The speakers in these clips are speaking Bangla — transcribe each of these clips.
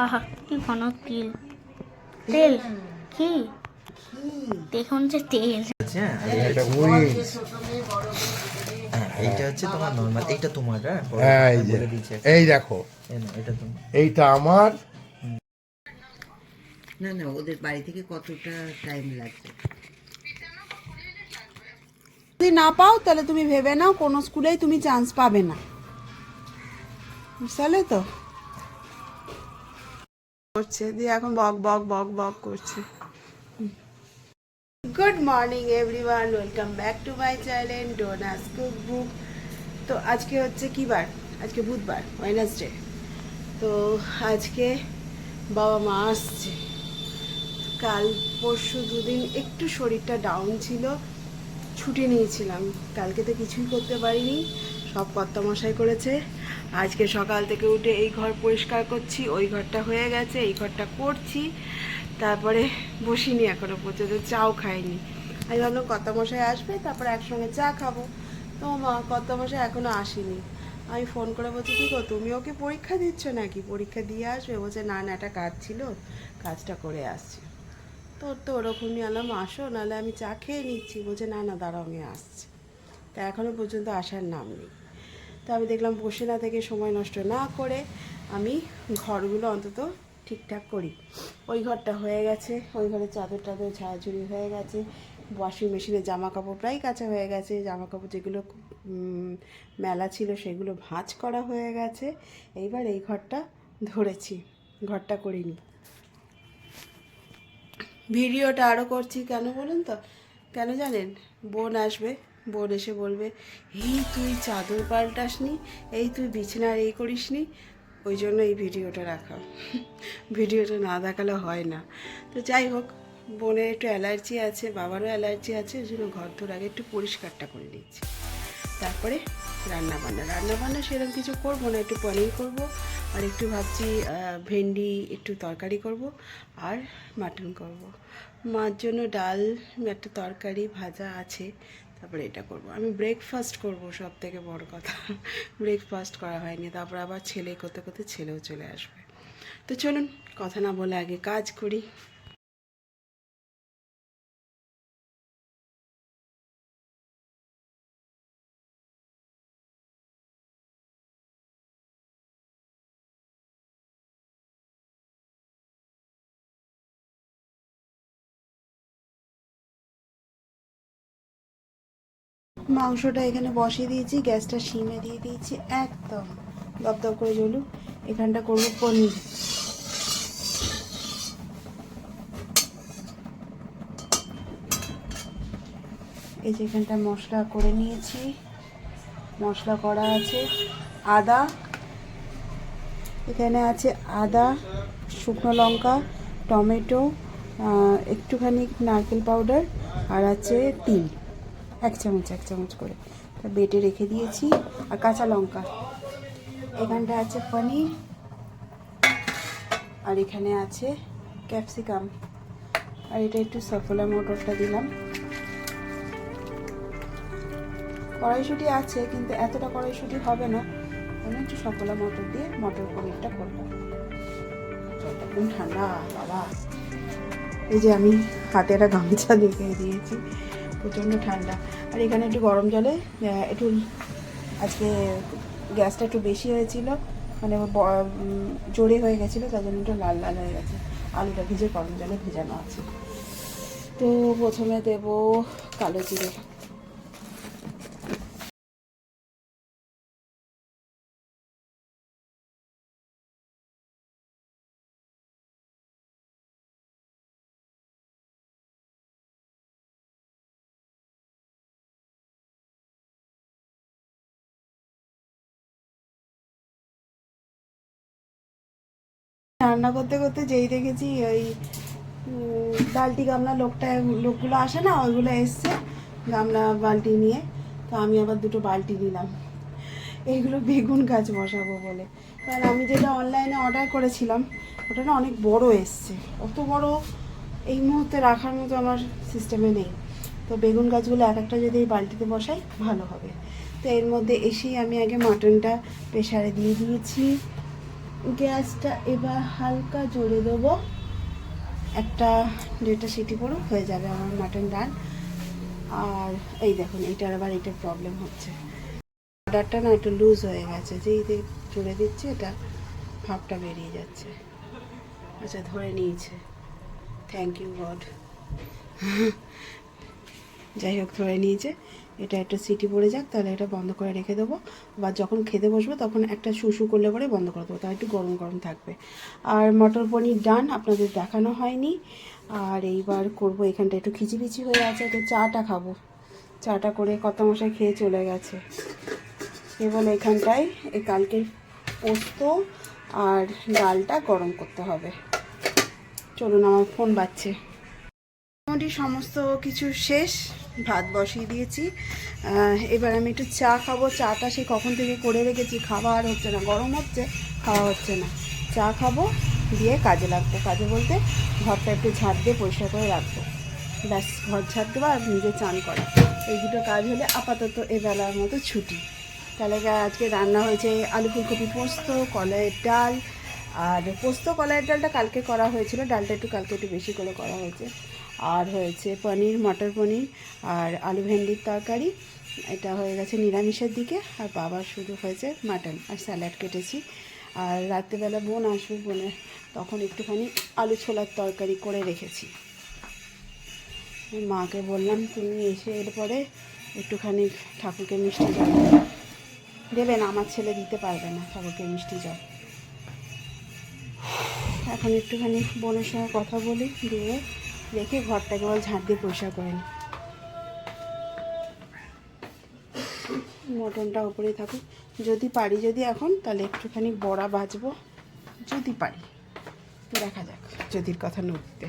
আহা কি ঘন তেল তেল কি দেখুন যে তেল আচ্ছা এটা ওই এইটা হচ্ছে তোমার নরমাল, এইটা তোমার। হ্যাঁ এই যে বলে দিয়েছে এই দেখো এটা তোমার। এইটা আমার। না না, ওদের বাড়ি থেকে কতটা টাইম লাগবে? যদি না পাও তাহলে তুমি ভেবে নাও কোনো স্কুলেই তুমি চান্স পাবে না, বুঝলে তো। করছে দিয়ে এখন বক বক বক বক করছে। Good morning everyone, welcome back to my channel ডোনাস cook book. তো আজকে হচ্ছে কি বার? আজকে বুধবার, ওয়েডনেসডে। তো আজকে বাবা মা আসছে। কাল পরশু দুদিন একটু শরীরটা ডাউন ছিল, ছুটি নিয়েছিলাম। কালকে তো কিছুই করতে পারিনি, সব কর্তামশাই করেছে। আজকে সকাল থেকে উঠে এই ঘর পরিষ্কার করছি, ওই ঘরটা হয়ে গেছে, এই ঘরটা করছি, তারপরে বসিনি এখনো পর্যন্ত, চাও খাইনি। আমি ভাবলাম কর্তামশাই আসবে, তারপরে একসঙ্গে চা খাবো। তো মা কর্তামশাই এখনো আসেনি। আমি ফোন করে বলছি কী গো, তুমি ওকে পরীক্ষা দিচ্ছ নাকি? পরীক্ষা দিয়ে আসবে? বলছে না না, একটা কাজ ছিল, কাজটা করে আসছি। তোর তো ওরকমই আলাম, আসো নাহলে আমি চা খেয়ে নিচ্ছি। বলছে না না দাঁড়াও, আমি আসছি। তা এখনও পর্যন্ত আসার নাম নেই। তো আমি দেখলাম বসে না থেকে, সময় নষ্ট না করে আমি ঘরগুলো অন্তত ঠিকঠাক করি। ওই ঘরটা হয়ে গেছে, ওই ঘরে চাদর টাদর ঝাড়াঝুড়ি হয়ে গেছে, ওয়াশিং মেশিনে জামা কাপড় প্রায় কাচা হয়ে গেছে, জামা কাপড় যেগুলো মেলা ছিল সেগুলো ভাঁজ করা হয়ে গেছে। এইবার এই ঘরটা ধরেছি, ঘরটা করিনি। ভিডিওটা আরও করছি কেন বলুন তো, কেন জানেন? বোন আসবে, বোন এসে বলবে এই তুই চাদর পাল্টাসনি, এই তুই বিছানার এই করিসনি। ওই জন্য এই ভিডিওটা রাখা। ভিডিওটা না দেখালে হয় না। তো যাই হোক, বোনের একটু অ্যালার্জি আছে, বাবারও অ্যালার্জি আছে, ওই জন্য ঘর ধর আগে একটু পরিষ্কারটা করে নিচ্ছি। তারপরে রান্নাবান্না সেরকম কিছু করবো না, একটু পনির করব, আর একটু ভাবছি ভেন্ডি একটু তরকারি করব, আর মাটন করব। মার জন্য ডাল, একটা তরকারি ভাজা আছে, তারপরে এটা করব। আমি ব্রেকফাস্ট করব, সব থেকে বড় কথা। ব্রেকফাস্ট করা হয়নি, তারপর আবার ছেলে করতে করতে ছেলেও চলে আসবে। তো চলুন কথা না বলে আগে কাজ করি। মাংসটা এখানে বসিয়ে দিয়েছি, গ্যাসটা সিমে দিয়ে দিয়েছি, একদম দপদপ করে জ্বলুক। এখানটা করবো পনির। এই যে এখানটা মশলা করে নিয়েছি, মশলা করা আছে। আদা, এখানে আছে আদা, শুকনো লঙ্কা, টমেটো, একটুখানি নারকেল পাউডার, আর আছে তিল, এক চামচ করে তা বেটে রেখে দিয়েছি, আর কাঁচা লঙ্কা। এখানটা আছে পনির, আর এখানে আছে ক্যাপসিকাম, আর এটা একটু সফলা মটরটা দিলাম। কড়াইশুঁটি আছে কিন্তু এতটা কড়াইশুঁটি হবে না, আমি একটু সফলা মটর দিয়ে মটর পনিরটা করলাম। একদম ঠান্ডা বাবা, এই যে আমি হাতে একটা গামছা ঢেকে দিয়েছি, প্রচণ্ড ঠান্ডা। আর এখানে একটু গরম জলে একটু, আজকে গ্যাসটা একটু বেশি হয়েছিল, মানে জোরে হয়ে গেছিলো, তার জন্য একটু লাল লাল হয়ে গেছে। আলুটা ভিজে গরম জলে ভেজানো আছে। তো প্রথমে দেব কালো জিরে, রান্না করতে করতে যেই দেখেছি ওই বালতি গামলা লোকগুলো আসে না, ওইগুলো এসছে গামলা বালতি নিয়ে। তো আমি আবার দুটো বালতি নিলাম, এইগুলো বেগুন গাছ বসাবো বলে। কারণ আমি যেটা অনলাইনে অর্ডার করেছিলাম ওটা না অনেক বড় এসছে, অত বড় এই মুহূর্তে রাখার মতো আমার সিস্টেমে নেই। তো বেগুন গাছগুলো এক একটা যদি এই বালতিতে বসাই ভালো হবে। তো এর মধ্যে এসেই আমি আগে মাটনটা প্রেসারে দিয়ে দিয়েছি, গ্যাসটা এবার হালকা জোরে দেবো, 1-1.5টা সিটি পড়ুক, হয়ে যাবে আমার মাটন ডাল। আর এই দেখুন এটার আবার এটা প্রবলেম হচ্ছে, অর্ডারটা না একটু লুজ হয়ে গেছে, যেই জোরে দিচ্ছে এটা ভাবটা বেরিয়ে যাচ্ছে। আচ্ছা ধরে নিয়েছে, থ্যাংক ইউ গড। যাই হোক ধরে নিয়েছে, এটা একটা সিটি পড়ে যাক, তাহলে এটা বন্ধ করে রেখে দেবো। বা যখন খেতে বসবো তখন একটা শুশু করলে পরে বন্ধ করে দেবো, তাহলে একটু গরম গরম থাকবে। আর মটর পনির ডান, আপনাদের দেখানো হয়নি। আর এইবার করবো, এখানটা একটু খিচিবিচি হয়ে আছে, তো চাটা খাবো। চাটা করে কর্তামশাই খেয়ে চলে গেছে। কেবল এখানটায় এই কালকের পোস্ত আর ডালটা গরম করতে হবে। চলুন, আমার ফোন বাজছে। মোটামুটি সমস্ত কিছু শেষ, ভাত বসিয়ে দিয়েছি। এবার আমি একটু চা খাবো। চাটা সে কখন থেকে করে রেখেছি, খাওয়া আর হচ্ছে না, গরম হচ্ছে, খাওয়া হচ্ছে না। চা খাবো, দিয়ে কাজে লাগবো। কাজে বলতে ঘরটা একটু ঝাড় দিয়ে পরিষ্কার করে রাখবো, ব্যাস। ঘর ঝাড় দেবো আর নিজে চান করা, এই দুটো কাজ হলে আপাতত এবেলার মতো ছুটি। তাহলে আজকে রান্না হয়েছে আলু ফুলকপি পোস্ত, কলাইয়ের ডাল। আর পোস্ত কলাইয়ের ডালটা কালকে করা হয়েছিল, ডালটা কালকে একটু বেশি করে করা হয়েছে। আর হয়েছে পনির, মটর পনির আর আলু ভেন্ডির তরকারি, এটা হয়ে গেছে নিরামিষের দিকে। আর বাবার শুধু হয়েছে মাটন আর স্যালাড কেটেছি। আর রাত্রেবেলা বোন আসবে, বোনের তখন একটুখানি আলু ছোলার তরকারি করে রেখেছি। মাকে বললাম তুমি এসে এরপরে একটুখানি ঠাকুরকে মিষ্টি জল দেবেন, আমার ছেলে দিতে পারবে না ঠাকুরকে মিষ্টি জল। এখন একটুখানি বোনের সঙ্গে কথা বলি, দিয়ে রেখে ঘরটা কেবল ঝাঁট দিয়ে পরিষ্কার করে নিই। মটনটা উপরেই থাকুক, যদি পারি, যদি এখন তাহলে একটুখানি বড়া ভাজবো, যদি পারি, দেখা যাক, যদির কথা নদীতে।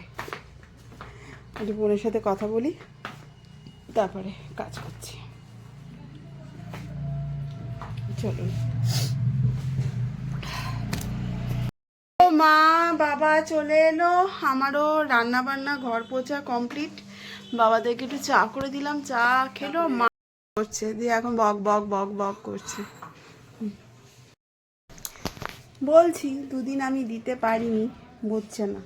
একটু বোনের সাথে কথা বলি, তারপরে কাজ করছি। চলুন। মা বাবা চলে এলো, আমারও রান্না বান্না ঘর পোছা কমপ্লিট। বাবাদেরকে একটু চা করে দিলাম, চা খেলো, মা করছে, দিয়ে এখন বক বক বক বক করছে। বলছি দুদিন আমি দিতে পারিনি, বুঝছে না।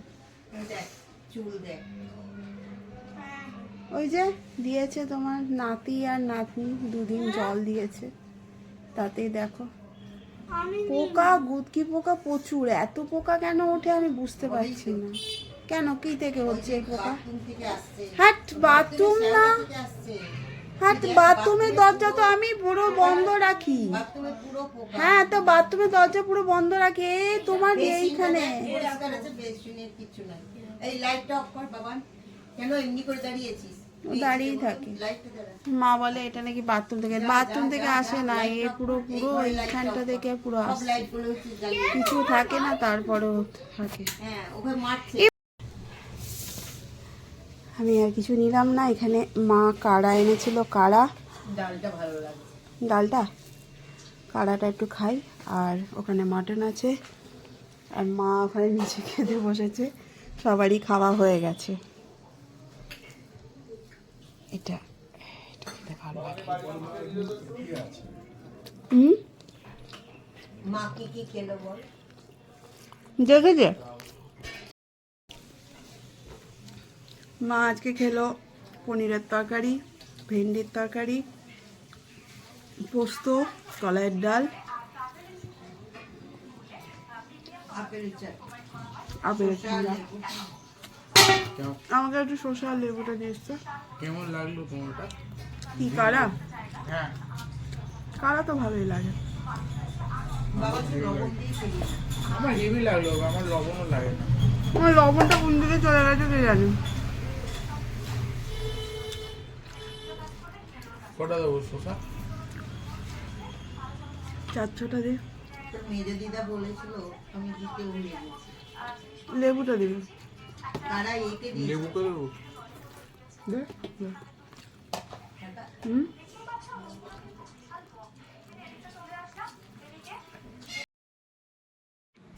ওই যে দিয়েছে তোমার নাতি আর নাতনি, দুদিন জল দিয়েছে, তাতেই দেখো পোকা, গুদকি পোকা প্রচুর। এত পোকা কেন ওঠে আমি বুঝতে পারছি না, কেন কি থেকে হচ্ছে এই পোকা? হ্যাঁ বাথরুম না, হ্যাঁ বাথরুমের দরজা তো আমি পুরো বন্ধ রাখি। হ্যাঁ তো বাথরুমের দরজা পুরো বন্ধ রাখি। এই তোমার এইখানে দাঁড়িয়েই থাকে। মা বলে এটা নাকি বাথরুম থেকে আসে না, এ পুরো পুরো এইখানটা থেকে পুরো আসে, কিছু থাকে না, তারপরেও থাকে। আমি আর কিছু নিলাম না। এখানে মা কাড়া এনেছিল, কাড়া, ডালটা ভালো লাগে, ডালটা কাড়াটা একটু খাই। আর ওখানে মাটন আছে, আর মা ওখানে নিচে খেতে বসেছে, সবারই খাওয়া হয়ে গেছে। এটা খেতে ভালো লাগে। মা কি খেলো বল? দেখেছে মা আজকে খেলো পনিরের তরকারি, ভেন্ডির তরকারি, পোস্ত, কলাইয়ের ডাল, আপেলের চাটনি। আমাকে একটু শসা আর লেবুটা দিয়েছে। কেমন লাগলো তোমারটা? কি কারা? হ্যাঁ, কারা তো ভালোই লাগে। আমার হেভি লাগলো, আমার লবণও লাগে না। আমার লবণটা কোন দিকে চলে গেছে কে জানি। কটা দেবো শসা? 4-6টা দিয়ে। মেজো দিদা বলেছিল আমি দিতে ভুলে গেছি। লেবুটা দিবি? তারা একে দিয়ে লেবু করে দেবো? দে, দে। হুম,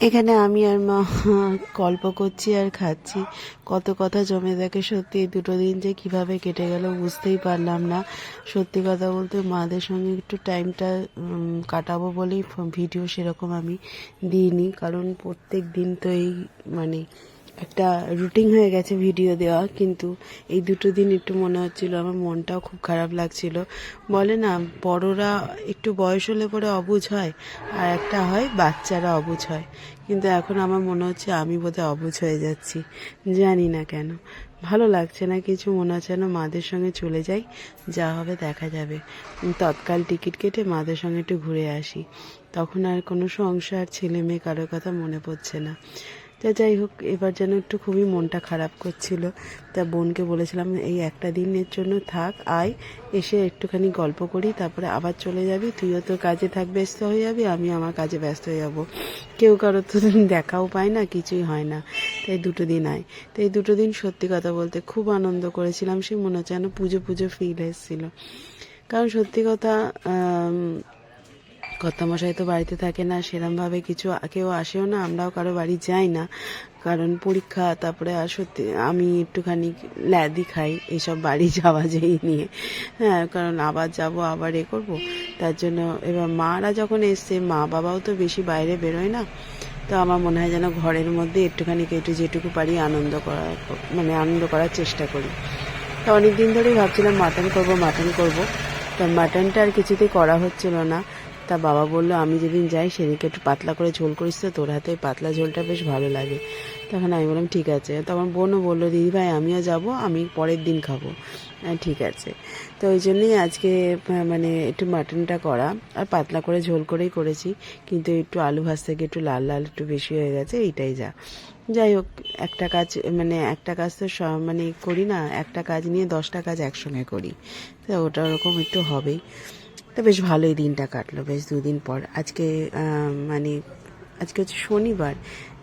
এখানে আমি আর মা গল্প করছি আর খাচ্ছি। কত কথা জমে থাকে সত্যি। এই দুটো দিন যে কিভাবে কেটে গেল বুঝতেই পারলাম না। সত্যি কথা বলতে মাদের সঙ্গে একটু টাইমটা কাটাবো বলেই ভিডিও সেরকম আমি দিইনি, কারণ প্রত্যেক দিন তো এই মানে একটা রুটিন হয়ে গেছে ভিডিও দেওয়া। কিন্তু এই দুটো দিন একটু মনে হচ্ছিল, আমার মনটাও খুব খারাপ লাগছিল। বলে না বড়রা একটু বয়স হলে পরে অবুঝ হয়, আর একটা হয় বাচ্চারা অবুঝ হয়। কিন্তু এখন আমার মনে হচ্ছে আমি বোধহয় অবুঝ হয়ে যাচ্ছি, জানি না কেন। ভালো লাগছে না কিছু, মনে হচ্ছে না মাদের সঙ্গে চলে যাই, যা হবে দেখা যাবে। তৎকাল টিকিট কেটে মাদের সঙ্গে একটু ঘুরে আসি, তখন আর কোনো সংসার ছেলে মেয়ে কারোর কথা মনে পড়ছে না। তা যাই হোক, এবার যেন একটু খুবই মনটা খারাপ করছিল। তা বোনকে বলেছিলাম এই একটা দিনের জন্য থাক, আয়, এসে একটুখানি গল্প করি, তারপরে আবার চলে যাবি। তুইও তোর কাজে থাক, ব্যস্ত হয়ে যাবি, আমি আমার কাজে ব্যস্ত হয়ে যাব। কেউ কারোর তো দেখাও পায় না, কিছুই হয় না। তাই দুটো দিন আয়। তো এই দুটো দিন সত্যি কথা বলতে খুব আনন্দ করেছিলাম। সে মনে হচ্ছে যেন পুজো পুজো ফিল এসেছিল। কারণ সত্যি কথা, কর্তামশাই তো বাড়িতে থাকে না সেরমভাবে, কিছু কেউ আসেও না, আমরাও কারো বাড়ি যাই না, কারণ পরীক্ষা। তারপরে আর সত্যি আমি একটুখানি ল্যাদি খাই এসব বাড়ি যাওয়া যেই নিয়ে, হ্যাঁ, কারণ আবার যাব আবার এ করবো, তার জন্য। এবার মারা যখন এসছে, মা বাবাও তো বেশি বাইরে বেরোয় না, তো আমার মনে হয় যেন ঘরের মধ্যে একটুখানি যেটুকু পারি আনন্দ করার চেষ্টা করি। তো অনেক দিন ধরেই ভাবছিলাম মাটন করব, তা মাটনটা আর কিছুতেই করা হচ্ছিল না। তা বাবা বললো আমি যেদিন যাই সেদিনকে একটু পাতলা করে ঝোল করিস, তো তোর হাতে পাতলা ঝোলটা বেশ ভালো লাগে। তখন আমি বললাম ঠিক আছে। তখন বোনও বললো দিদি ভাই আমিও যাব, আমি পরের দিন খাবো। ঠিক আছে। তো ওই জন্যই আজকে মানে একটু মাটনটা করা, আর পাতলা করে ঝোল করেই করেছি, কিন্তু একটু আলু ভাজ থেকে একটু লাল লাল একটু বেশি হয়ে গেছে, এইটাই যা। যাই হোক, একটা কাজ তো করি না, একটা কাজ নিয়ে 10টা কাজ একসঙ্গে করি, তো ওটা ওরকম একটু হবেই। তো বেশ ভালোই দিনটা কাটলো, বেশ দুদিন পর। আজকে হচ্ছে শনিবার,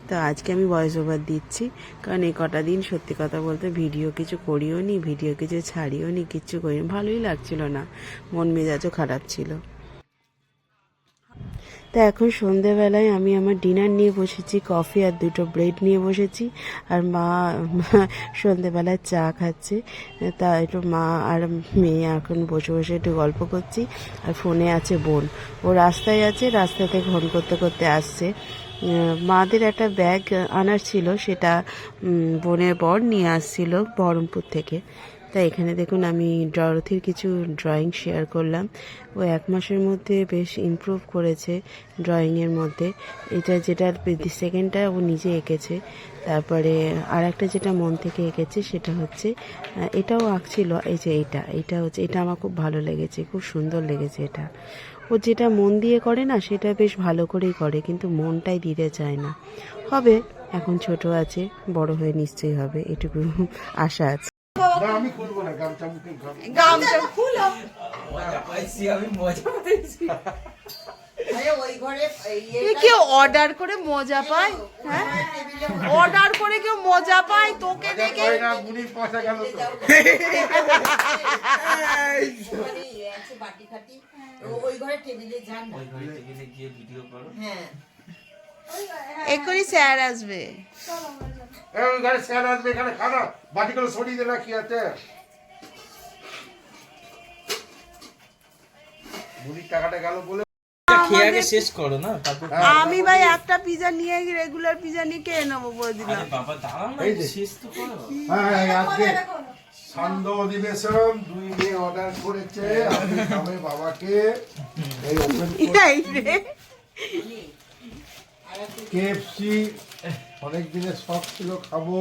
তো আজকে আমি ভয়েস ওভার দিচ্ছি, কারণ এই কটা দিন সত্যি কথা বলতে ভিডিও কিছু করিও নি, ভিডিও কিছু ছাড়িও নি, কিচ্ছু করিনি, ভালোই লাগছিল না, মন মেজাজও খারাপ ছিল। তা এখন সন্ধেবেলায় আমি আমার ডিনার নিয়ে বসেছি, কফি আর 2টো ব্রেড নিয়ে বসেছি, আর মা সন্ধেবেলায় চা খাচ্ছে। তা একটু মা আর মেয়ে এখন বসে বসে একটু গল্প করছি, আর ফোনে আছে বোন, ও রাস্তায় আছে, রাস্তা থেকে ফোন করতে করতে আসছে। মাদের একটা ব্যাগ আনার ছিল, সেটা বোনের বর নিয়ে আসছিল বহরমপুর থেকে। তাই এখানে দেখুন আমি ডরথির কিছু ড্রয়িং শেয়ার করলাম। ও 1 মাসের মধ্যে বেশ ইমপ্রুভ করেছে ড্রয়িংয়ের মধ্যে। এটা যেটা সেকেন্ডটা ও নিজে এঁকেছে, তারপরে আর একটা যেটা মন থেকে এঁকেছে সেটা হচ্ছে, এটাও আঁকছিল, এই যে এটা আমার খুব ভালো লেগেছে, খুব সুন্দর লেগেছে এটা। ও যেটা মন দিয়ে করে না সেটা বেশ ভালো করেই করে, কিন্তু মনটাই দিতে চায় না। হবে, এখন ছোট আছে, বড় হয়ে নিশ্চয়ই হবে, এটুকু আশা আছে। আমি খুলবো না, গামছা মুখে গামছা খুলো। ওই ঘরে কেউ অর্ডার করে মজা পায়? হ্যাঁ, অর্ডার করে কেউ মজা পায়? তোকে দেখে বুড়ির পয়সা গেল তো। বাটি খাটি ওই ঘরে টেবিলে যান না, গিয়ে ভিডিও করো। হ্যাঁ এক্ষুনি স্যার আসবে। ওই ঘরে স্যার আসবে, এখানে খানা বাটিগুলো সরিয়ে দিলে কি আছে, বুড়ির টাকাটা গেল বলে। খেয়ে আগে শেষ করো না, তারপর আমি ভাই একটা পিজা নিয়ে রেগুলার পিজা নিয়ে খেয়ে নেবো বলে দিলাম। বাবা দাঁড়াও না, শেষ তো করো। হ্যাঁ, আজকে সান্ধ্য অধিবেশন 2 মেয়ে অর্ডার করেছে, আমি খাবে বাবাকে এই ওপেন কেএফসি অনেক দিনের শখ ছিল খাবো,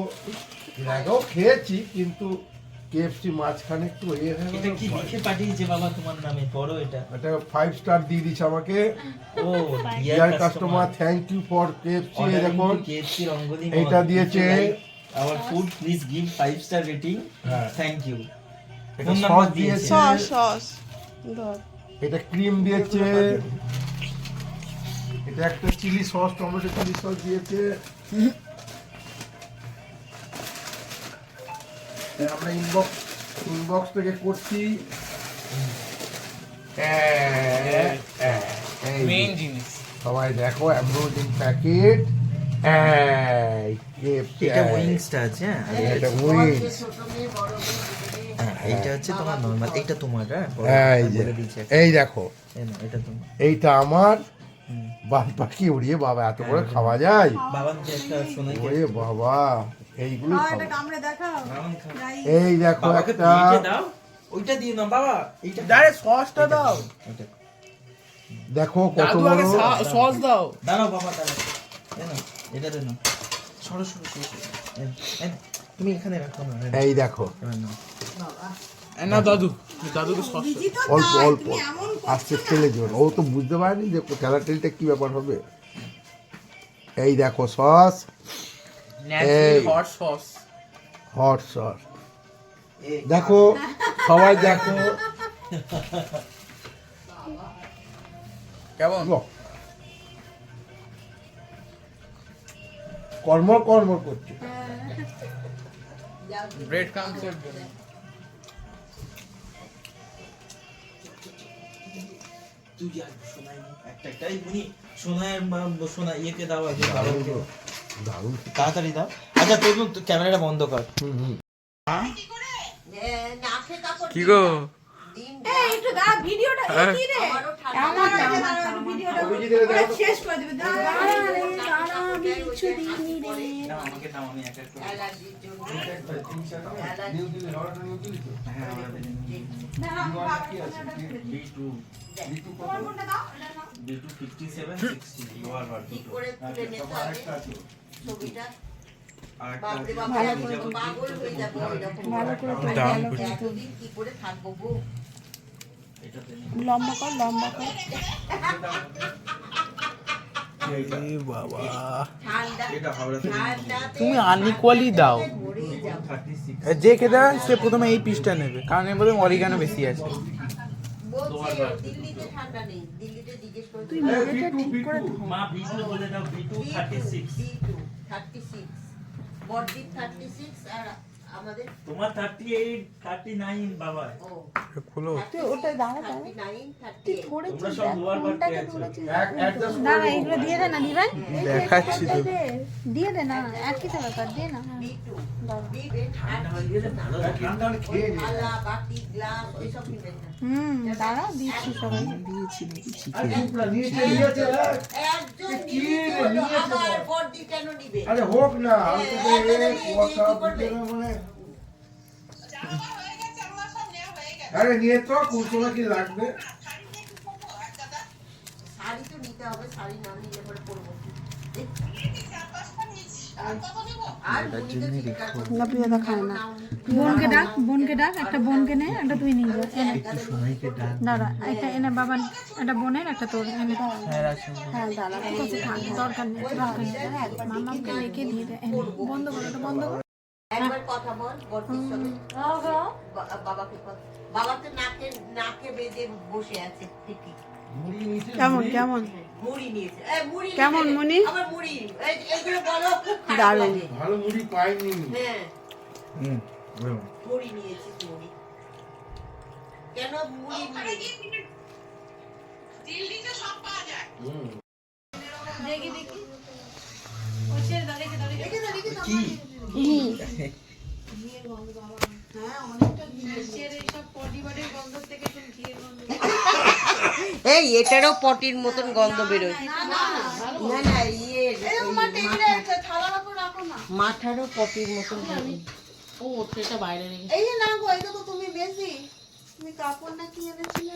এর আগেও খেয়েছি, কিন্তু কেএফসি মাঝখানে একটু এটা কি লিখে পাঠিয়েছে বাবা তোমার নামে, পড়ো এটা। এটা 5 স্টার দিয়ে দিচ্ছে আমাকে। Oh dear customer, thank you for KFC. দেখুন কেএফসি রঙ্গলি এটা দিয়েছে, our food please give 5 star rating, thank you. এটা সস দিয়েছে, সস ধর, এটা ক্রিম দিয়েছে, এটা একটা chilli sauce, tomato chilli sauce দিয়েছে। আমরা ইনবক্স থেকে করছি, মেইন জিনিস সবাই দেখো, অ্যাম্ব্রোজিং প্যাকেট, এটা উইংসটা আছে, হ্যাঁ এটা উইং। ছোট মেয়ে বড় মেয়ে দুটো মেয়ে। হ্যাঁ, এইটা হচ্ছে তোমার নর্মাল, এইটা তোমার, হ্যাঁ এই যে, বলে দিচ্ছি, এই দেখো, এই নাও, এটা তোমার। এইটা আমার। বাদ পাখি উড়িয়ে বাবা এত করে খাওয়া যায়? বাবার যে একটা সোনাই ওরে বাবা, এইগুলো খাবো। কামড়ে দেখাও এই দেখো বাবাকে একটা, দিয়ে দাও, ওইটা দিয়ে নাও বাবা, এইটা ডাইরেক্ট সসটা দাও, ওইটা দেখো কত দাদু বড়। আগে সস দাও। দাঁড়াও বাবা, দাঁড়াও, এই নাও, এটা দে নাও, সরো সরো সরো সরো। এই নাও, তুমি এখানে রাখো না, এই নাও, এই দেখো, এবার নাও। না দাদু, দাদুকে সস অল্প অল্প আস্তে তেলে জোর। ও তো বুঝতে পারেনি যে ঠেলাঠেলিটা কি ব্যাপার হবে। এই দেখো সস, এই। Hot sauce. Hot sauce. দেখো সবাই দেখো, কেমন? কর্ম কর্ম করছে। ব্রেড ক্রাম্বসের জন্য। তুই যা সোনাই একটা একটাই মুনি সোনার সোনা ইয়েকে দাও আগে বাবাকে। দারুণ। তাড়াতাড়ি দাও। আচ্ছা তুই ক্যামেরাটা বন্ধ কর। নাকে কাপড় কি গো? দিন একটু দা ভিডিওটা কি রে আমারও ঠান্ডা আমার ভিডিওটা শেষ করে দিবে না আমাকে দাও, আমি এক এক করে। অ্যালার্জির জন্য হ্যাঁ আমরা দিন। B2 B2 57 60 you are right. কি করে তুলে নিতে হবে ছবিটা আরেকটা বাপরে বাপ আমি পাগল হয়ে যাবো এরকম ভালো করে এতদিন কি করে থাকবো গো এটাতে লম্বা কর, লম্বা কর। বাবা, ঠান্ডা এটা হাওড়া ঠান্ডাতে তুমি আনইকুয়ালি দাও। মরেই যাবো 36 যে খেতে হয় সে প্রথমে এই পিসটা নেবে, কারণ এর মধ্যে অরিগানো বেশি আছে। বলছে দিল্লিতে ঠান্ডা নেই দিল্লিতে জিজ্ঞেস করে তুই মা B2 বলে দাও, B2 36 36 বড়দিন 36 আর আমাদের তোমার 38 39 বাবা। ও খুলো। তুই ওটা দাঁড়া, দাঁড়া। 39 38 তোমরা সব লোয়ার বার্থে আছো। দাঁড়া, এগুলো দিয়ে দে না দিবেন। দেখাচ্ছি তো। দিয়ে দে না, একই তো ব্যাপার, দিয়ে না। B2 দাঁড়া। বিবেন ঠান্ডা হয়ে গেলে ভালো লাগে। থালা বাটি গ্লাস এসব কিনবেন না দাঁড়া, দিচ্ছি সবাই। একজন নিবে আমার বড়দি কেন নিবে আরে হোক না, আমি তো কুয়াশা বুঝে না মানে। আরে নিয়ে তো কোন সময় কি লাগবে। শাড়ি তো নিতে হবে শাড়ি না নিলে পরে পরবো আর লাপিয়াদা খায় না। বোনকে ডাক, একটা বোনকে নে, একটা তুই নিয়ে যা। এনে সোনাইকে ডাক। দাঁড়া, একটা এনে বাবা, একটা বোনের, একটা তোর এনে। হ্যাঁ দাঁড়া, ঠিক আছে, থাক, দরকার নেই, দরকার নেই। মামাকে রেখে দিয়ে দে, এনে। বন্ধ করো, এটা বন্ধ করো। একবার কথা বল বড়দির সঙ্গে বাবাকে বাবা তো নাকে বেঁধে বসে আছে ঠিকই কেমন কেমন মুড়ি নিয়েছে মুড়ি কেমন মুনি? আবার মুড়ি এইগুলো বলো খুব খারাপ দারুণ। লাগে। ভালো মুড়ি পাইনি। হ্যাঁ হুম মুড়ি নিয়েছি মুড়ি কেন মুড়ি নিয়েছি এই এটারও পটির মতন গন্ধ বেরোয় না না ইয়ে মাথারও পটির মতন গন্ধ ও, এটা বাইরে রেখে। এই যে না গো, এটা তো তুমি বেশি, তুমি কাপড় না কি এনেছিলে?